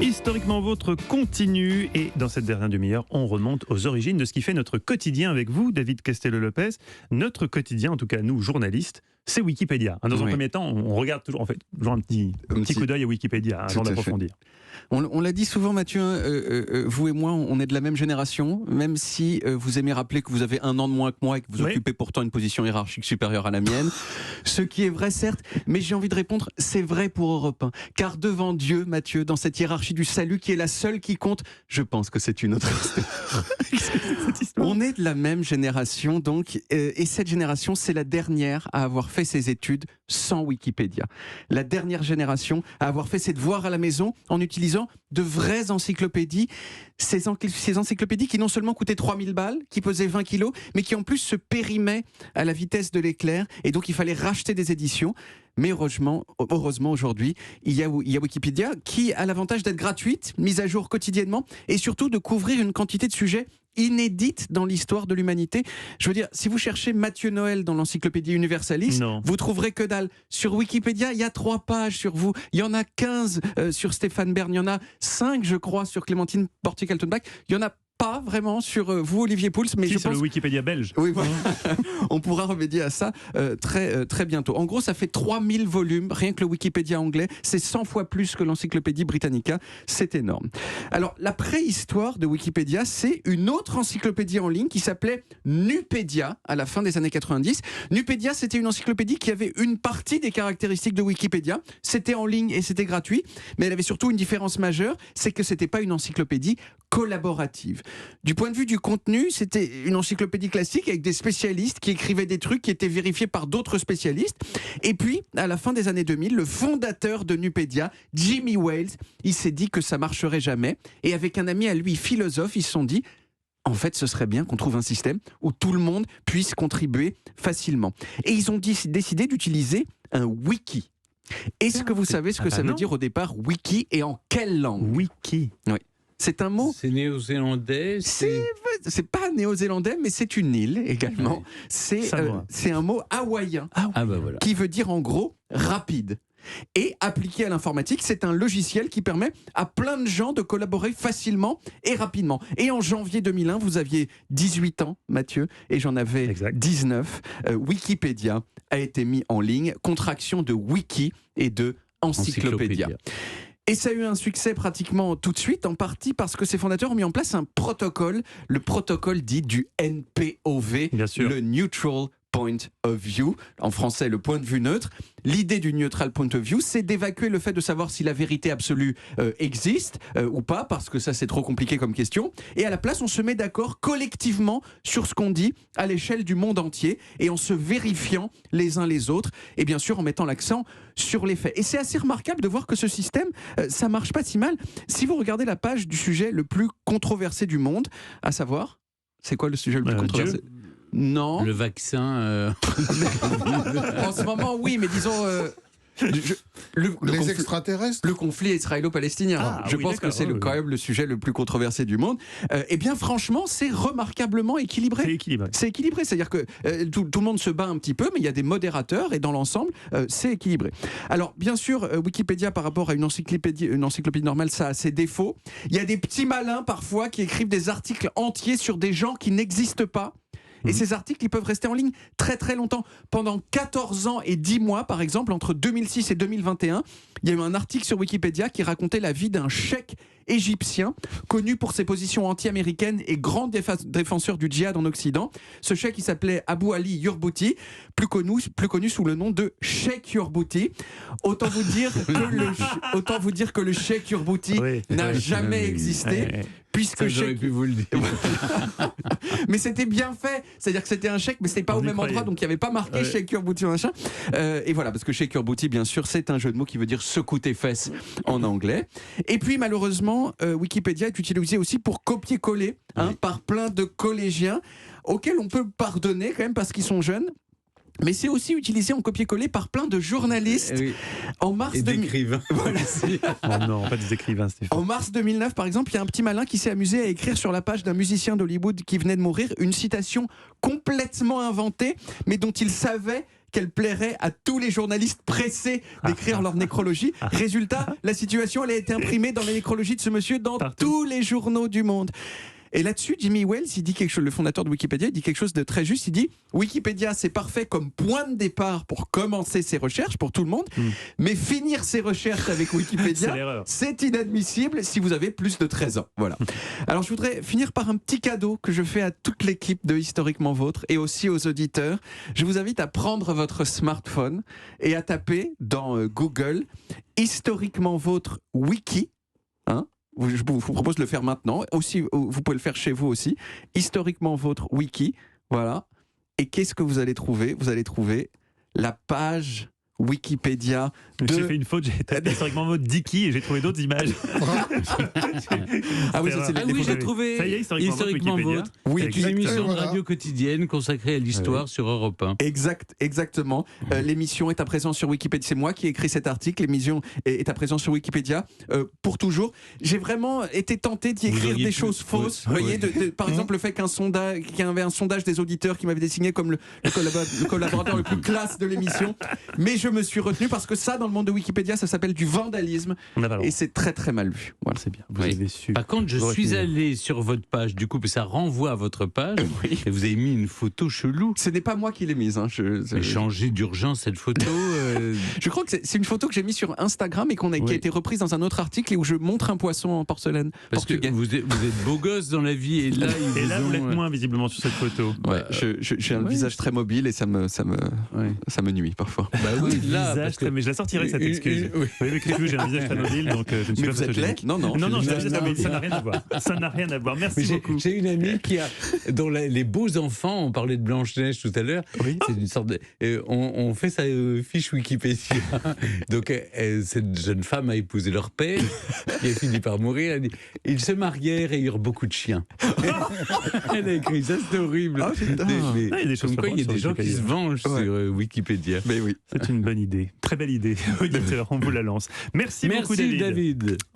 Historiquement Vôtre continue et dans cette dernière demi-heure, on remonte aux origines de ce qui fait notre quotidien avec vous, David Castello-Lopez. Notre quotidien, en tout cas nous, journalistes, c'est Wikipédia. Dans un premier temps, on regarde toujours, toujours un petit coup d'œil à Wikipédia avant d'approfondir. On l'a dit souvent, Mathieu, vous et moi, on est de la même génération, même si vous aimez rappeler que vous avez un an de moins que moi et que vous occupez pourtant une position hiérarchique supérieure à la mienne. Ce qui est vrai, certes, mais j'ai envie de répondre, c'est vrai pour Europe 1. Car devant Dieu, Mathieu, dans cette hiérarchie du salut qui est la seule qui compte, je pense que c'est une autre histoire. On est de la même génération, donc, et cette génération, c'est la dernière à avoir fait ses études sans Wikipédia. La dernière génération à avoir fait ses devoirs à la maison en utilisant de vraies encyclopédies, ces encyclopédies qui non seulement coûtaient 3000 balles, qui pesaient 20 kilos, mais qui en plus se périmaient à la vitesse de l'éclair, et donc il fallait racheter des éditions. Mais heureusement aujourd'hui, il y a Wikipédia qui a l'avantage d'être gratuite, mise à jour quotidiennement, et surtout de couvrir une quantité de sujets inédites dans l'histoire de l'humanité. Je veux dire, si vous cherchez Mathieu Noël dans l'Encyclopédie Universalis, vous trouverez que dalle. Sur Wikipédia, il y a 3 pages sur vous. Il y en a 15 sur Stéphane Bern. Il y en a 5, je crois, sur Clémentine Portier-Kaltenbach. Il y en a pas vraiment sur vous, Olivier Pouls, mais je pense le Wikipédia belge. Oui, voilà. On pourra remédier à ça très bientôt. En gros, ça fait 3000 volumes, rien que le Wikipédia anglais, c'est 100 fois plus que l'Encyclopédie Britannica, c'est énorme. Alors, la préhistoire de Wikipédia, c'est une autre encyclopédie en ligne qui s'appelait Nupédia à la fin des années 90. Nupédia, c'était une encyclopédie qui avait une partie des caractéristiques de Wikipédia, c'était en ligne et c'était gratuit, mais elle avait surtout une différence majeure, c'est que c'était pas une encyclopédie collaborative. Du point de vue du contenu, c'était une encyclopédie classique avec des spécialistes qui écrivaient des trucs qui étaient vérifiés par d'autres spécialistes. Et puis, à la fin des années 2000, le fondateur de Nupédia, Jimmy Wales, il s'est dit que ça marcherait jamais. Et avec un ami à lui, philosophe, ils se sont dit en fait, ce serait bien qu'on trouve un système où tout le monde puisse contribuer facilement. Et ils ont décidé d'utiliser un wiki. Est-ce que vous savez ce que ça veut dire au départ, wiki, et en quelle langue ? Wiki. Oui. C'est un mot. C'est néo-zélandais. C'est pas néo-zélandais, mais c'est une île également. Ouais. C'est un mot hawaïen Voilà. qui veut dire en gros rapide. Et appliqué à l'informatique, c'est un logiciel qui permet à plein de gens de collaborer facilement et rapidement. Et en janvier 2001, vous aviez 18 ans, Mathieu, et j'en avais 19. Wikipédia a été mis en ligne, contraction de wiki et de encyclopédia. Et ça a eu un succès pratiquement tout de suite, en partie parce que ses fondateurs ont mis en place un protocole, le protocole dit du NPOV, le Neutral Point of View, en français le point de vue neutre. L'idée du Neutral Point of View, c'est d'évacuer le fait de savoir si la vérité absolue existe ou pas, parce que ça c'est trop compliqué comme question, et à la place on se met d'accord collectivement sur ce qu'on dit à l'échelle du monde entier, et en se vérifiant les uns les autres, et bien sûr en mettant l'accent sur les faits. Et c'est assez remarquable de voir que ce système, ça marche pas si mal. Si vous regardez la page du sujet le plus controversé du monde, à savoir, c'est quoi le sujet le plus controversé ? Non. Le vaccin. En ce moment, oui, mais disons. Les extraterrestres. Le conflit israélo-palestinien. Je pense que c'est quand même le sujet le plus controversé du monde. Eh bien, franchement, c'est remarquablement équilibré. C'est équilibré. C'est-à-dire que tout le monde se bat un petit peu, mais il y a des modérateurs et dans l'ensemble, c'est équilibré. Alors, bien sûr, Wikipédia, par rapport à une encyclopédie normale, ça a ses défauts. Il y a des petits malins, parfois, qui écrivent des articles entiers sur des gens qui n'existent pas. Et ces articles, ils peuvent rester en ligne très très longtemps. Pendant 14 ans et 10 mois, par exemple, entre 2006 et 2021, il y a eu un article sur Wikipédia qui racontait la vie d'un cheikh égyptien, connu pour ses positions anti-américaines et grand défenseur du djihad en Occident. Ce cheikh, il s'appelait Abou Ali Yurbouti, plus connu sous le nom de Cheikh Yurbouti. Autant vous dire que le cheikh Yurbouti n'a jamais existé. Puisque j'aurais pu vous le dire. Mais c'était bien fait, c'est-à-dire que c'était un cheikh, mais c'était pas au même endroit, donc il n'y avait pas marqué Cheikh Yurbouti machin. Et voilà, parce que Cheikh Yurbouti, bien sûr, c'est un jeu de mots qui veut dire secoue tes fesses en anglais. Et puis malheureusement, Wikipédia est utilisé aussi pour copier-coller par plein de collégiens auxquels on peut pardonner quand même parce qu'ils sont jeunes. Mais c'est aussi utilisé en copier-coller par plein de journalistes. En mars et d'écrivains. Voilà. Oh non, pas des écrivains, Stéphane. En mars 2009, par exemple, il y a un petit malin qui s'est amusé à écrire sur la page d'un musicien d'Hollywood qui venait de mourir une citation complètement inventée, mais dont il savait qu'elle plairait à tous les journalistes pressés d'écrire leur nécrologie. Résultat, la situation, elle a été imprimée dans la nécrologie de ce monsieur dans tous les journaux du monde. Et là-dessus, Jimmy Wales, il dit quelque chose, le fondateur de Wikipédia, il dit quelque chose de très juste. Il dit Wikipédia, c'est parfait comme point de départ pour commencer ses recherches pour tout le monde, mais finir ses recherches avec Wikipédia, c'est inadmissible si vous avez plus de 13 ans. Voilà. Alors, je voudrais finir par un petit cadeau que je fais à toute l'équipe de Historiquement Vôtre et aussi aux auditeurs. Je vous invite à prendre votre smartphone et à taper dans Google Historiquement Vôtre Wiki. Je vous propose de le faire maintenant. Aussi, vous pouvez le faire chez vous aussi. Historiquement Vôtre Wiki. Voilà. Et qu'est-ce que vous allez trouver ? Vous allez trouver la page Wikipédia. J'ai fait une faute, j'ai tapé historiquement Vôtre Dicky et j'ai trouvé d'autres images. J'ai trouvé. Ça y est, historiquement Vôtre. Oui, une émission de radio quotidienne consacrée à l'histoire sur Europe 1. Exactement. L'émission est à présent sur Wikipédia. C'est moi qui ai écrit cet article. L'émission est à présent sur Wikipédia pour toujours. J'ai vraiment été tenté d'y écrire des choses fausses. Vous voyez, par exemple, le fait qu'il y avait un sondage des auditeurs qui m'avait désigné comme le collaborateur le plus classe de l'émission. Mais je me suis retenu parce que ça, dans le monde de Wikipédia, ça s'appelle du vandalisme. Et c'est très très mal vu. Voilà. C'est bien. Vous avez su. Par contre, je suis allé sur votre page, du coup, ça renvoie à votre page. Et vous avez mis une photo chelou. Ce n'est pas moi qui l'ai mise. Mais changez d'urgence cette photo. Je crois que c'est une photo que j'ai mise sur Instagram et qui a été reprise dans un autre article et où je montre un poisson en porcelaine. Parce que vous êtes beau gosse dans la vie et là, vous l'êtes moins visiblement sur cette photo. J'ai un visage très mobile et ça me nuit parfois. Bah oui, là, mais je la sortirai cette excuse. Oui, mais j'ai un visage très mobile, donc je ne suis pas photogénique. Non, ça n'a rien à voir. Ça n'a rien à voir. Merci beaucoup. J'ai une amie dont les beaux enfants, on parlait de Blanche-Neige tout à l'heure, c'est une sorte de... on fait sa fiche Wikipédia. Donc cette jeune femme a épousé leur père, qui a fini par mourir. Elle dit, ils se marièrent et eurent beaucoup de chiens. Elle a écrit ça, c'est horrible. Il y a des choses il y a des gens qui se vengent sur Wikipédia. Mais oui. C'est une bonne idée. Très belle idée. Auditeur, on vous la lance. Merci beaucoup, David.